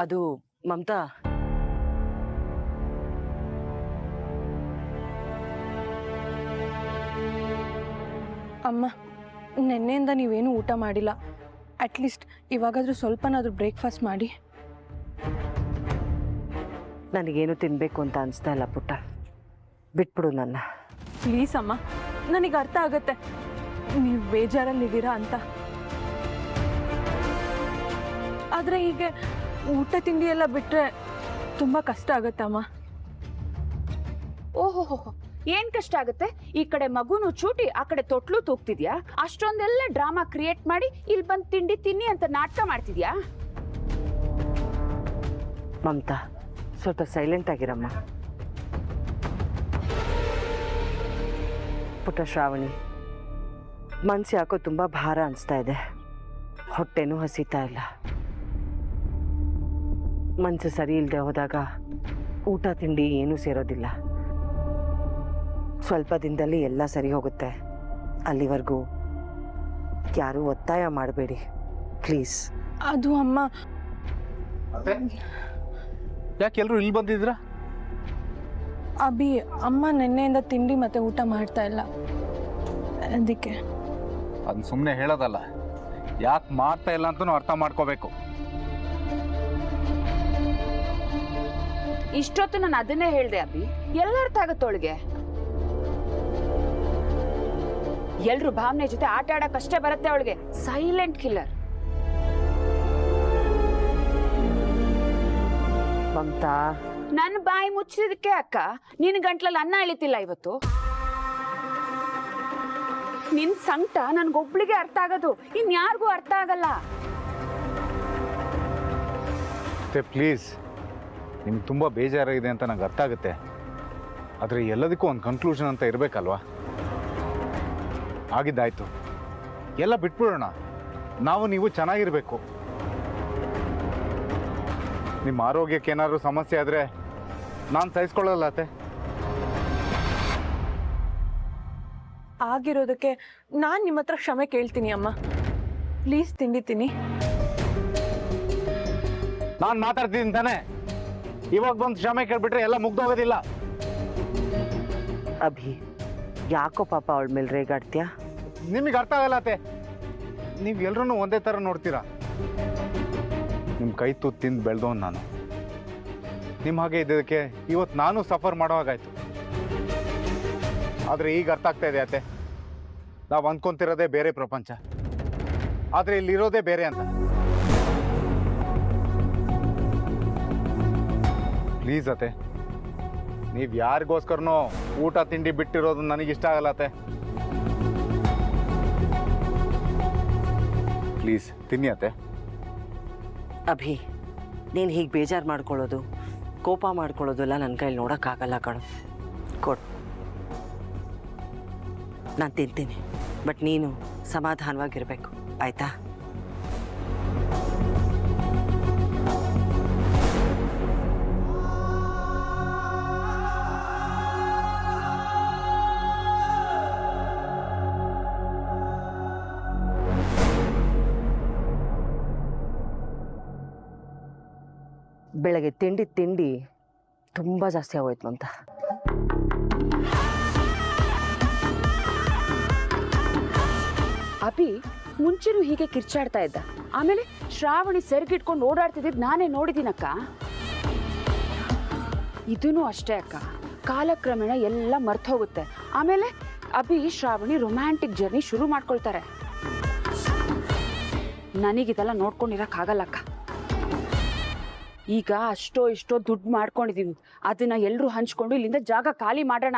ಅದು ಮಮತಾ, ಅಮ್ಮ, ನಿನ್ನೆಯಿಂದ ನೀವೇನು ಊಟ ಮಾಡಿಲ್ಲ. ಅಟ್ಲೀಸ್ಟ್ ಇವಾಗಾದರೂ ಸ್ವಲ್ಪನಾದರೂ ಬ್ರೇಕ್ಫಾಸ್ಟ್ ಮಾಡಿ. ನನಗೇನು ತಿನ್ನಬೇಕು ಅಂತ ಅನಿಸ್ತಾ ಇಲ್ಲ ಪುಟ್ಟ, ಬಿಟ್ಬಿಡು ನನ್ನ. ಪ್ಲೀಸ್ ಅಮ್ಮ, ನನಗೆ ಅರ್ಥ ಆಗುತ್ತೆ ನೀವು ಬೇಜಾರಲ್ಲಿದ್ದೀರಾ ಅಂತ. ಆದರೆ ಹೀಗೆ ಊಟ ತಿಂಡಿ ಎಲ್ಲ ಬಿಟ್ಟರೆ ತುಂಬ ಕಷ್ಟ ಆಗುತ್ತಮ್ಮ. ಓಹೋ, ಏನ್ ಕಷ್ಟ ಆಗುತ್ತೆ? ಈ ಕಡೆ ಮಗುನು ಚೂಟಿ, ಆ ಕಡೆ ತೊಟ್ಲು ತೂಗ್ತಿದ್ಯಾ? ಅಷ್ಟೊಂದೆಲ್ಲ ಡ್ರಾಮಾ ಕ್ರಿಯೇಟ್ ಮಾಡಿ ಇಲ್ಲಿ ಬಂದು ತಿಂಡಿ ತಿನ್ನಿ ಅಂತ ನಾಟಕ ಮಾಡ್ತಿದ್ಯಾ? ಮಮತಾ, ಸ್ವಲ್ಪ ಸೈಲೆಂಟ್ ಆಗಿರಮ್ಮ. ಪುಟ್ಟ ಶ್ರಾವಣಿ, ಮನ್ಸು ಯಾಕೋ ತುಂಬ ಭಾರ ಅನಿಸ್ತಾ ಇದೆ. ಹೊಟ್ಟೆನೂ ಹಸಿತಾ ಇಲ್ಲ. ಮನಸ್ಸು ಸರಿ ಇಲ್ಲದೆ ಹೋದಾಗ ಊಟ ತಿಂಡಿ ಏನೂ ಸೇರೋದಿಲ್ಲ. ಸ್ವಲ್ಪ ದಿನದಲ್ಲಿ ಎಲ್ಲ ಸರಿ ಹೋಗುತ್ತೆ. ಅಲ್ಲಿವರೆಗೂ ಯಾರೂ ಒತ್ತಾಯ ಮಾಡಬೇಡಿ ಪ್ಲೀಸ್. ಅದು ಅಮ್ಮ, ಯಾಕೆ ಎಲ್ಲರೂ ಇಲ್ಲಿ ಬಂದಿದ್ದೀರಾ? ಅಭಿ, ಅಮ್ಮ ನಿನ್ನೆಯಿಂದ ತಿಂಡಿ ಮತ್ತೆ ಊಟ ಮಾಡ್ತಾ ಇಲ್ಲ, ಅದಕ್ಕೆ. ಅದನ್ನ ಸುಮ್ಮನೆ ಹೇಳೋದಲ್ಲ, ಯಾಕೆ ಮಾಡ್ತಾ ಇಲ್ಲ ಅಂತನೂ ಅರ್ಥ ಮಾಡ್ಕೋಬೇಕು. ಇಷ್ಟೊತ್ತು ನಾನು ಅದನ್ನೇ ಹೇಳ್ದೆ ಅಭಿ, ಎಲ್ಲ ಅರ್ಥ ಆಗುತ್ತೊಳಗೆ. ಎಲ್ರು ಭಾವನೆ ಜೊತೆ ಆಟ ಆಡಕ್ಕಷ್ಟೇ ಬರುತ್ತೆ ಅವಳಿಗೆ. Silent killer. ಮಮತಾ, ನನ್ನ ಬಾಯಿ ಮುಚ್ಚಿದಕ್ಕೆ ಅಕ್ಕ ನಿನ್ ಗಂಟ್ಲಲ್ಲಿ ಅನ್ನ ಇಳಿತಿಲ್ಲ ಇವತ್ತು. ನಿನ್ ಸಂಕಟ ನನ್ಗೊಬ್ಳಿಗೆ ಅರ್ಥ ಆಗೋದು, ಇನ್ಯಾರಿಗೂ ಅರ್ಥ ಆಗಲ್ಲ. ಪ್ಲೀಸ್, ನಿಮ್ಗೆ ತುಂಬ ಬೇಜಾರಾಗಿದೆ ಅಂತ ನಂಗೆ ಅರ್ಥ ಆಗುತ್ತೆ. ಆದರೆ ಎಲ್ಲದಕ್ಕೂ ಒಂದು ಕನ್ಕ್ಲೂಷನ್ ಅಂತ ಇರಬೇಕಲ್ವಾ? ಆಗಿದ್ದಾಯ್ತು, ಎಲ್ಲ ಬಿಟ್ಬಿಡೋಣ. ನಾವು ನೀವು ಚೆನ್ನಾಗಿರ್ಬೇಕು. ನಿಮ್ಮ ಆರೋಗ್ಯಕ್ಕೆ ಏನಾದರೂ ಸಮಸ್ಯೆ ಆದರೆ ನಾನು ಸಹಿಸ್ಕೊಳ್ಳಲ್ಲ ಅತ್ತೆ. ಆಗಿರೋದಕ್ಕೆ ನಾನು ನಿಮ್ಮ ಹತ್ರ ಕ್ಷಮೆ ಕೇಳ್ತೀನಿ ಅಮ್ಮ. ಪ್ಲೀಸ್ ತಿಂಡಿ ತಿನ್ನಿ. ನಾನು ಮಾತಾಡ್ತೀನಿ ತಾನೆ, ಇವಾಗ ಬಂದು ಕ್ಷಮೆ ಕೇಳ್ಬಿಟ್ರೆ ಎಲ್ಲ ಮುಗ್ದೋಗೋದಿಲ್ಲ. ಅಭಿ, ಯಾಕೋ ಪಾಪ ಅವಳ ಮೇಲೆ ರೇಗಾಡ್ತೀಯಾ? ನಿಮಗೆ ಅರ್ಥ ಆಗಲ್ಲ ಅತ್ತೆ. ನೀವು ಎಲ್ಲರೂ ಒಂದೇ ಥರ ನೋಡ್ತೀರಾ. ನಿಮ್ಮ ಕೈ ತುತ್ತು ತಿಂದು ಬೆಳೆದವನು ನಾನು. ನಿಮ್ಮ ಹಾಗೆ ಇದ್ದದಕ್ಕೆ ಇವತ್ತು ನಾನು ಸಫರ್ ಮಾಡೋ ಹಾಗಾಯ್ತು. ಆದರೆ ಈಗ ಅರ್ಥ ಆಗ್ತಾ ಇದೆ ಅತ್ತೆ, ನಾವು ಅಂದ್ಕೊಂತಿರೋದೇ ಬೇರೆ ಪ್ರಪಂಚ, ಆದರೆ ಇಲ್ಲಿರೋದೇ ಬೇರೆ ಅಂತ. ಪ್ಲೀಸ್ ಅತ್ತೆ, ನೀವು ಯಾರಿಗೋಸ್ಕರನೋ ಊಟ ತಿಂಡಿ ಬಿಟ್ಟಿರೋದು ನನಗಿಷ್ಟ ಆಗಲ್ಲ ಅತ್ತೆ. ಪ್ಲೀಸ್ ತಿನ್ನಿ ಅತ್ತೆ. ಅಭಿ, ನೀನು ಹೀಗೆ ಬೇಜಾರು ಮಾಡ್ಕೊಳ್ಳೋದು, ಕೋಪ ಮಾಡ್ಕೊಳ್ಳೋದು ಎಲ್ಲ ನನ್ನ ಕೈಲಿ ನೋಡೋಕ್ಕಾಗಲ್ಲ ಕಣೋ. ಕೊಡು, ನಾನು ತಿಂತೀನಿ. ಬಟ್ ನೀನು ಸಮಾಧಾನವಾಗಿರಬೇಕು, ಆಯಿತಾ? ಬೆಳಗ್ಗೆ ತಿಂಡಿ ತುಂಬ ಜಾಸ್ತಿ ಆಗೋಯ್ತು ಅಂತ. ಅಭಿ ಮುಂಚೆನೂ ಹೀಗೆ ಕಿರ್ಚಾಡ್ತಾ ಇದ್ದ, ಆಮೇಲೆ ಶ್ರಾವಣಿ ಸೆರ್ಗಿಟ್ಕೊಂಡು ಓಡಾಡ್ತಿದ್ದಿದ್ದು ನಾನೇ ನೋಡಿದ್ದೀನಕ್ಕ. ಇದೂ ಅಷ್ಟೇ ಅಕ್ಕ, ಕಾಲಕ್ರಮೇಣ ಎಲ್ಲ ಮರ್ತು ಹೋಗುತ್ತೆ. ಆಮೇಲೆ ಅಭಿ ಶ್ರಾವಣಿ ರೊಮ್ಯಾಂಟಿಕ್ ಜರ್ನಿ ಶುರು ಮಾಡ್ಕೊಳ್ತಾರೆ. ನನಗಿದೆಲ್ಲ ನೋಡ್ಕೊಂಡಿರಕ್ಕಾಗಲ್ಲಕ್ಕ. ಈಗ ಅಷ್ಟೋ ಇಷ್ಟೋ ದುಡ್ಡು ಮಾಡ್ಕೊಂಡಿದೀವಿ, ಅದನ್ನ ಎಲ್ಲರೂ ಹಂಚ್ಕೊಂಡು ಇಲ್ಲಿಂದ ಜಾಗ ಖಾಲಿ ಮಾಡೋಣ.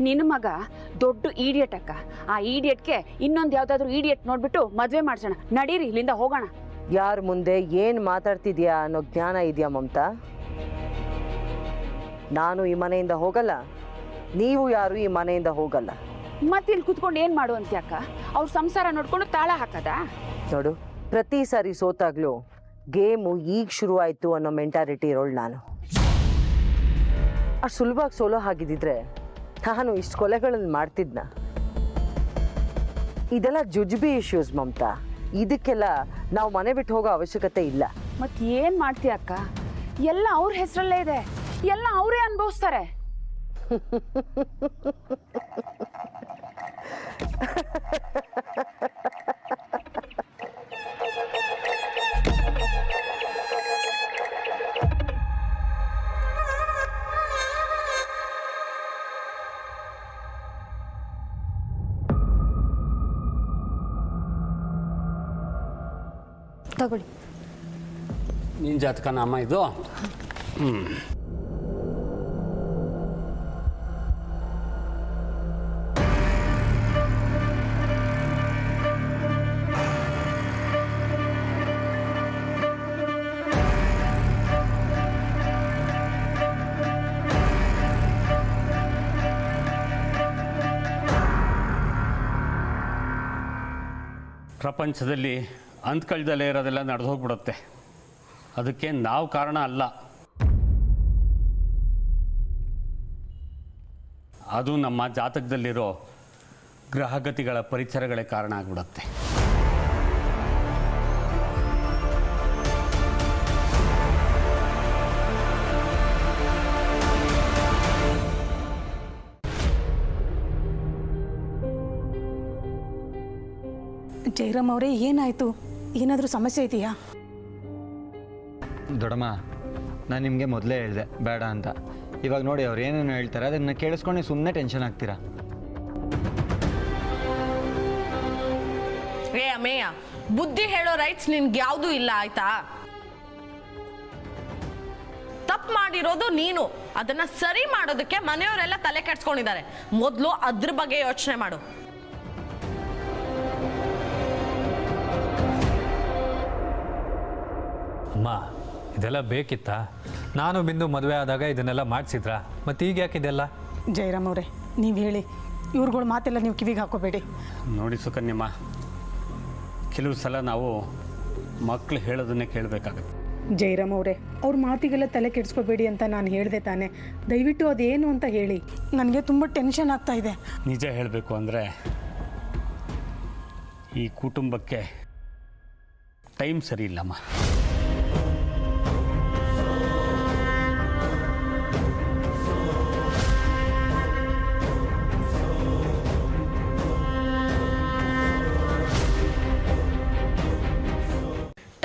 ನಿನ್ನ ಮಗ ದೊಡ್ಡ ಈಡಿಯಟ್ ಅಕ್ಕ. ಆ ಈಡಿಯಟ್ಗೆ ಇನ್ನೊಂದು ಯಾವ್ದಾದ್ರು ಈಡಿಯಟ್ ನೋಡ್ಬಿಟ್ಟು ಮದ್ವೆ ಮಾಡ್ಸೋಣ. ನಡೀರಿ, ಇಲ್ಲಿಂದ ಹೋಗೋಣ. ಯಾರ ಮುಂದೆ ಏನು ಮಾತಾಡ್ತಿದ್ಯಾ ಅನ್ನೋ ಜ್ಞಾನ ಇದೆಯಾ ಮಮತಾ? ನಾನು ಈ ಮನೆಯಿಂದ ಹೋಗಲ್ಲ, ನೀವು ಯಾರು ಈ ಮನೆಯಿಂದ ಹೋಗಲ್ಲ. ಮತ್ತೆ ಇಲ್ಲಿ ಕುತ್ಕೊಂಡು ಏನ್ ಮಾಡು ಅಂತ ಅಕ್ಕ? ಅವ್ರ ಸಂಸಾರ ನೋಡ್ಕೊಂಡು ತಾಳ ಹಾಕದ? ನೋಡು, ಪ್ರತಿ ಸಾರಿ ಸೋತಾಗ್ಲೂ ಗೇಮು ಈಗ ಶುರು ಆಯಿತು ಅನ್ನೋ ಮೆಂಟಾಲಿಟಿ ಇರೋಳು ನಾನು. ಅಷ್ಟು ಸುಲಭವಾಗಿ ಸೋಲೋ ಹಾಗಿದ್ದಿದ್ರೆ ನಾನು ಇಷ್ಟು ಕೊಲೆಗಳನ್ನು ಮಾಡ್ತಿದ್ನ? ಇದೆಲ್ಲ ಜುಜ್ಬಿ ಇಶ್ಯೂಸ್ ಮಮತಾ, ಇದಕ್ಕೆಲ್ಲ ನಾವು ಮನೆ ಬಿಟ್ಟು ಹೋಗೋ ಅವಶ್ಯಕತೆ ಇಲ್ಲ. ಮತ್ ಏನ್ ಮಾಡ್ತೀಯ ಅಕ್ಕ? ಎಲ್ಲ ಅವ್ರ ಹೆಸರಲ್ಲೇ ಇದೆ, ಎಲ್ಲ ಅವರೇ ಅನುಭವಿಸ್ತಾರೆ. ತಗೊಳ್ಳಿ. ನಿನ್ನ ಜಾತಕನ ಅಮ್ಮ ಇದು? ಪ್ರಪಂಚದಲ್ಲಿ ಅಂತ್ಕಳ್ದಲ್ಲೇ ಇರೋದೆಲ್ಲ ನಡೆದು ಹೋಗ್ಬಿಡುತ್ತೆ. ಅದಕ್ಕೆ ನಾವು ಕಾರಣ ಅಲ್ಲ, ಅದು ನಮ್ಮ ಜಾತಕದಲ್ಲಿರೋ ಗ್ರಹಗತಿಗಳ ಪರಿಸರಗಳೇ ಕಾರಣ ಆಗ್ಬಿಡುತ್ತೆ. ಜಯರಾಮ್ ಅವರೇ, ಏನಾಯಿತು? ಏನಾದರೂ ಸಮಸ್ಯೆ ಇದೆಯಾ? ದೊಡ್ಡಮ್ಮ, ನಾನು ನಿಮಗೆ ಮೊದಲೇ ಹೇಳಿದೆ ಬೇಡ ಅಂತ. ಇವಾಗ ನೋಡಿ ಅವ್ರು ಏನೇನು ಹೇಳ್ತಾರೆ ಅದನ್ನು ಕೇಳಿಸ್ಕೊಂಡು ಸುಮ್ಮನೆ ಟೆನ್ಷನ್ ಆಗ್ತೀರಾ. ಏ ಅಮೇಯ, ಬುದ್ಧಿ ಹೇಳೋ ರೈಟ್ಸ್ ನಿನ್ಗೆ ಯಾವುದೂ ಇಲ್ಲ, ಆಯ್ತಾ? ತಪ್ಪು ಮಾಡಿರೋದು ನೀನು. ಅದನ್ನ ಸರಿ ಮಾಡೋದಕ್ಕೆ ಮನೆಯವರೆಲ್ಲ ತಲೆ ಕೆಡ್ಸ್ಕೊಂಡಿದ್ದಾರೆ. ಮೊದಲು ಅದ್ರ ಬಗ್ಗೆ ಯೋಚನೆ ಮಾಡು. ಅಮ್ಮ, ಇದೆಲ್ಲ ಬೇಕಿತ್ತಾ? ನಾನು ಬಿಂದು ಮದುವೆ ಆದಾಗ ಇದನ್ನೆಲ್ಲ ಮಾಡಿಸಿದ್ರಾ? ಮತ್ತು ಈಗ ಯಾಕಿದೆಲ್ಲ? ಜಯರಾಮ್ ಅವರೇ, ನೀವು ಹೇಳಿ, ಇವ್ರುಗಳ ಮಾತೆಲ್ಲ ನೀವು ಕಿವಿಗೆ ಹಾಕೋಬೇಡಿ. ನೋಡಿ ಸುಕನ್ಯಮ್ಮ, ಕೆಲವು ಸಲ ನಾವು ಮಕ್ಕಳು ಹೇಳೋದನ್ನೇ ಕೇಳಬೇಕಾಗುತ್ತೆ. ಜಯರಾಮ್ ಅವರೇ, ಅವ್ರ ಮಾತಿಗೆಲ್ಲ ತಲೆ ಕೆಡಿಸ್ಕೋಬೇಡಿ ಅಂತ ನಾನು ಹೇಳಿದೆ ತಾನೆ. ದಯವಿಟ್ಟು ಅದೇನು ಅಂತ ಹೇಳಿ. ನನಗೆ ತುಂಬ ಟೆನ್ಷನ್ ಆಗ್ತಾ ಇದೆ. ನಿಜ ಹೇಳಬೇಕು ಅಂದರೆ ಈ ಕುಟುಂಬಕ್ಕೆ ಟೈಮ್ ಸರಿ ಇಲ್ಲಮ್ಮ.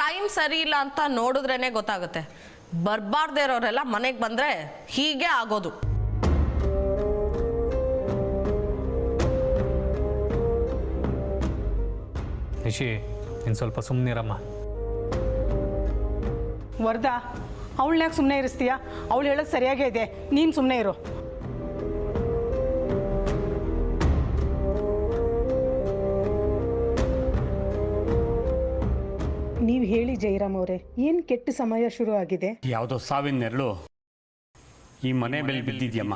ಟೈಮ್ ಸರಿ ಇಲ್ಲ ಅಂತ ನೋಡಿದ್ರೇನೆ ಗೊತ್ತಾಗುತ್ತೆ. ಬರ್ಬಾರ್ದೇ ಇರೋರೆಲ್ಲ ಮನೆಗೆ ಬಂದ್ರೆ ಹೀಗೆ ಆಗೋದು. ನಿಶಿ, ಇನ್ನು ಸ್ವಲ್ಪ ಸುಮ್ಮನಿರಮ್ಮ. ವರ್ಧಾ, ಅವಳನ್ಯಾಕೆ ಸುಮ್ಮನೆ ಇರಿಸ್ತೀಯಾ? ಅವಳು ಹೇಳೋದು ಸರಿಯಾಗೇ ಇದೆ, ನೀನು ಸುಮ್ಮನೆ ಇರು. ನೀವು ಹೇಳಿ ಜಯರಾಮ್ ಅವರೇ, ಏನು ಕೆಟ್ಟ ಸಮಯ ಶುರು ಆಗಿದೆ? ಯಾವುದೋ ಸಾವಿನ ನೆರಳು ಈ ಮನೆ ಮೇಲೆ ಬಿದ್ದಿದ್ಯಮ್ಮ.